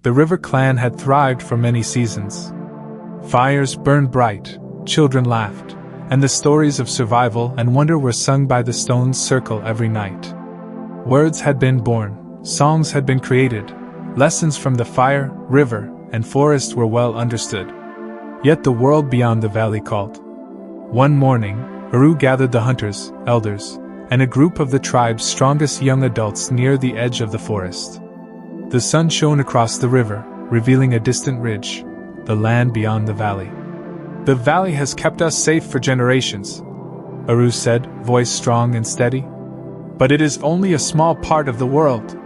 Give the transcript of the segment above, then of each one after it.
The river clan had thrived for many seasons. Fires burned bright, children laughed, and the stories of survival and wonder were sung by the stone's circle every night. Words had been born, songs had been created, lessons from the fire, river, and forest were well understood. Yet the world beyond the valley called. One morning, Aru gathered the hunters, elders, and a group of the tribe's strongest young adults near the edge of the forest. The sun shone across the river, revealing a distant ridge, the land beyond the valley. "The valley has kept us safe for generations," Aru said, voice strong and steady. "But it is only a small part of the world.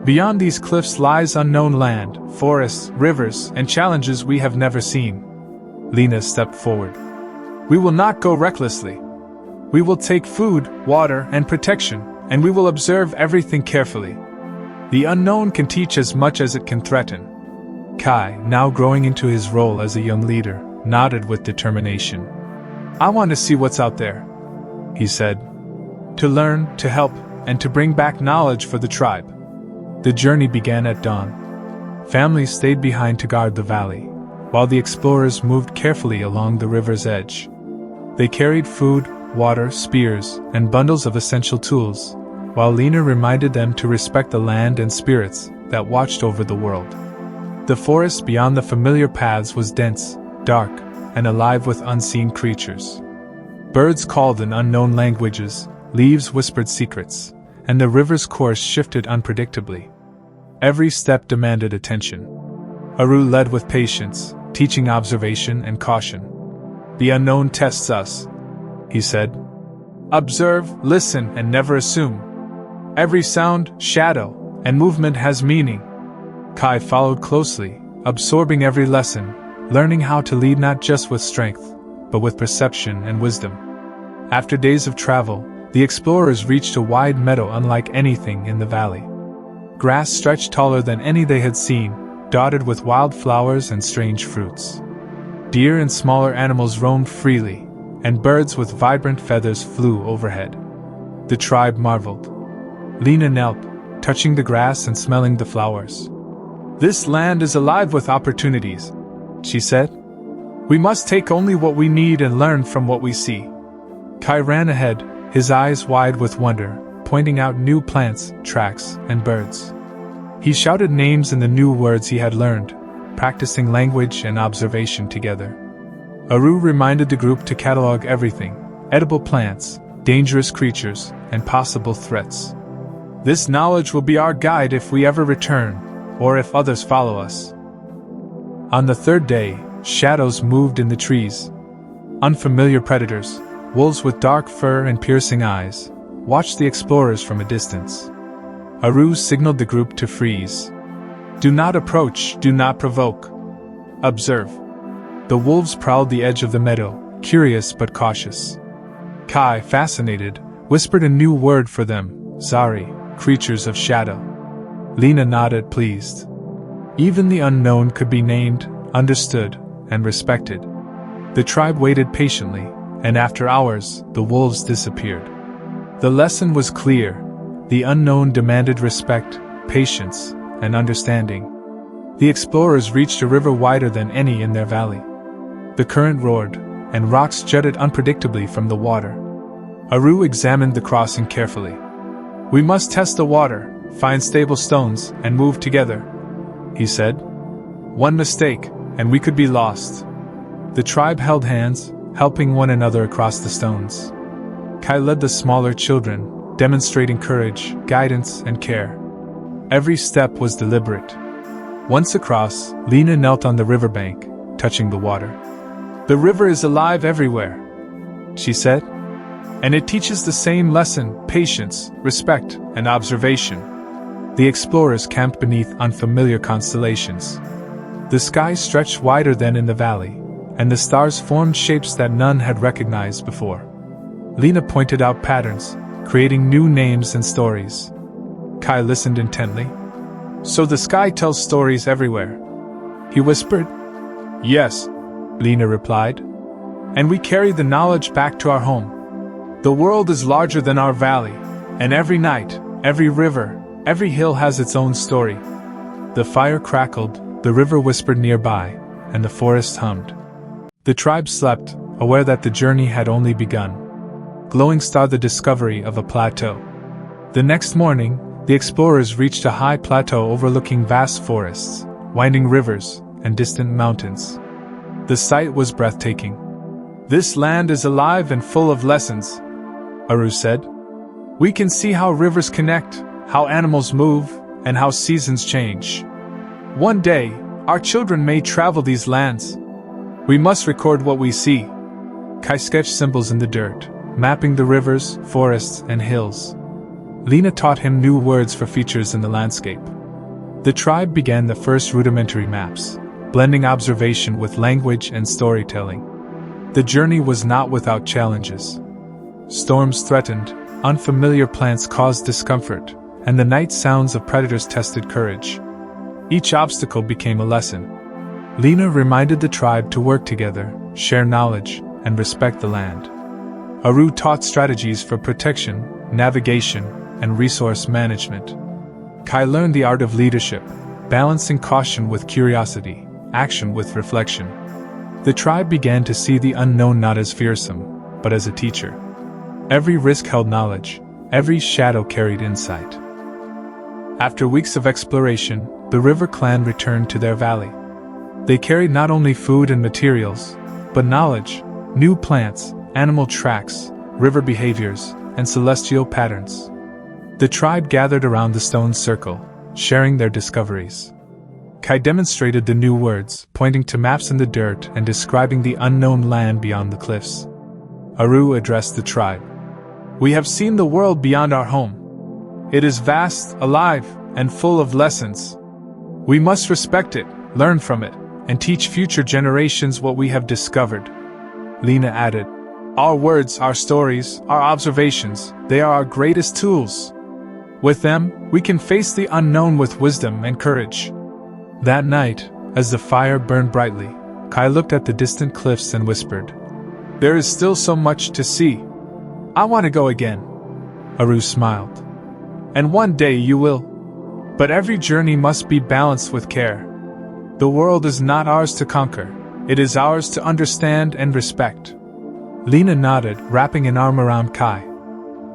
Beyond these cliffs lies unknown land, forests, rivers, and challenges we have never seen." Lina stepped forward. "We will not go recklessly. We will take food, water, and protection, and we will observe everything carefully. The unknown can teach as much as it can threaten." Kai, now growing into his role as a young leader, nodded with determination. "I want to see what's out there," he said. "To learn, to help, and to bring back knowledge for the tribe." The journey began at dawn. Families stayed behind to guard the valley, while the explorers moved carefully along the river's edge. They carried food, water, spears, and bundles of essential tools, while Lina reminded them to respect the land and spirits that watched over the world. The forest beyond the familiar paths was dense, dark, and alive with unseen creatures. Birds called in unknown languages, leaves whispered secrets, and the river's course shifted unpredictably. Every step demanded attention. Aru led with patience, teaching observation and caution. "The unknown tests us," he said. "Observe, listen, and never assume. Every sound, shadow, and movement has meaning." Kai followed closely, absorbing every lesson, learning how to lead not just with strength, but with perception and wisdom. After days of travel, the explorers reached a wide meadow unlike anything in the valley. Grass stretched taller than any they had seen, dotted with wild flowers and strange fruits. Deer and smaller animals roamed freely, and birds with vibrant feathers flew overhead. The tribe marveled. Lina knelt, touching the grass and smelling the flowers. "This land is alive with opportunities," she said. "We must take only what we need and learn from what we see." Kai ran ahead, his eyes wide with wonder, pointing out new plants, tracks, and birds. He shouted names in the new words he had learned, practicing language and observation together. Aru reminded the group to catalog everything: edible plants, dangerous creatures, and possible threats. "This knowledge will be our guide if we ever return, or if others follow us." On the third day, shadows moved in the trees. Unfamiliar predators, wolves with dark fur and piercing eyes, watched the explorers from a distance. Aru signaled the group to freeze. "Do not approach, do not provoke. Observe." The wolves prowled the edge of the meadow, curious but cautious. Kai, fascinated, whispered a new word for them: Zari, creatures of shadow. Lina nodded, pleased. Even the unknown could be named, understood, and respected. The tribe waited patiently, and after hours, the wolves disappeared. The lesson was clear: the unknown demanded respect, patience, and understanding. The explorers reached a river wider than any in their valley. The current roared, and rocks jutted unpredictably from the water. Aru examined the crossing carefully. "We must test the water, find stable stones, and move together," he said. "One mistake, and we could be lost." The tribe held hands, helping one another across the stones. Kai led the smaller children, demonstrating courage, guidance, and care. Every step was deliberate. Once across, Lina knelt on the riverbank, touching the water. "The river is alive everywhere," she said. "And it teaches the same lesson: patience, respect, and observation." The explorers camped beneath unfamiliar constellations. The sky stretched wider than in the valley, and the stars formed shapes that none had recognized before. Lina pointed out patterns, creating new names and stories. Kai listened intently. "So the sky tells stories everywhere?" he whispered. "Yes," Lina replied. "And we carry the knowledge back to our home. The world is larger than our valley, and every night, every river, every hill has its own story." The fire crackled, the river whispered nearby, and the forest hummed. The tribe slept, aware that the journey had only begun. Glowing star the discovery of a plateau. The next morning, the explorers reached a high plateau overlooking vast forests, winding rivers, and distant mountains. The sight was breathtaking. "This land is alive and full of lessons," Aru said. "We can see how rivers connect, how animals move, and how seasons change. One day, our children may travel these lands. We must record what we see." Kai sketched symbols in the dirt, mapping the rivers, forests, and hills. Lina taught him new words for features in the landscape. The tribe began the first rudimentary maps, blending observation with language and storytelling. The journey was not without challenges. Storms threatened, unfamiliar plants caused discomfort, and the night sounds of predators tested courage. Each obstacle became a lesson. Lina reminded the tribe to work together, share knowledge, and respect the land. Aru taught strategies for protection, navigation, and resource management. Kai learned the art of leadership, balancing caution with curiosity, action with reflection. The tribe began to see the unknown not as fearsome, but as a teacher. Every risk held knowledge, every shadow carried insight. After weeks of exploration, the River Clan returned to their valley. They carried not only food and materials, but knowledge, new plants, animal tracks, river behaviors, and celestial patterns. The tribe gathered around the stone circle, sharing their discoveries. Kai demonstrated the new words, pointing to maps in the dirt and describing the unknown land beyond the cliffs. Aru addressed the tribe. "We have seen the world beyond our home. It is vast, alive, and full of lessons. We must respect it, learn from it, and teach future generations what we have discovered." Lina added, "Our words, our stories, our observations, they are our greatest tools. With them, we can face the unknown with wisdom and courage." That night, as the fire burned brightly, Kai looked at the distant cliffs and whispered, "There is still so much to see. I want to go again." Aru smiled. "And one day you will. But every journey must be balanced with care. The world is not ours to conquer, it is ours to understand and respect." Lina nodded, wrapping an arm around Kai.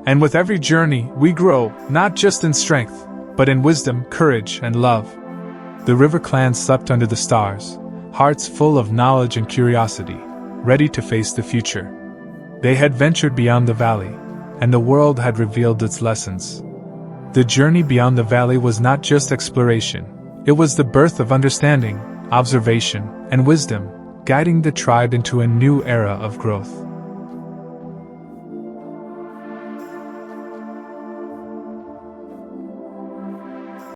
"And with every journey, we grow, not just in strength, but in wisdom, courage, and love." The River Clan slept under the stars, hearts full of knowledge and curiosity, ready to face the future. They had ventured beyond the valley, and the world had revealed its lessons. The journey beyond the valley was not just exploration, it was the birth of understanding, observation, and wisdom, guiding the tribe into a new era of growth.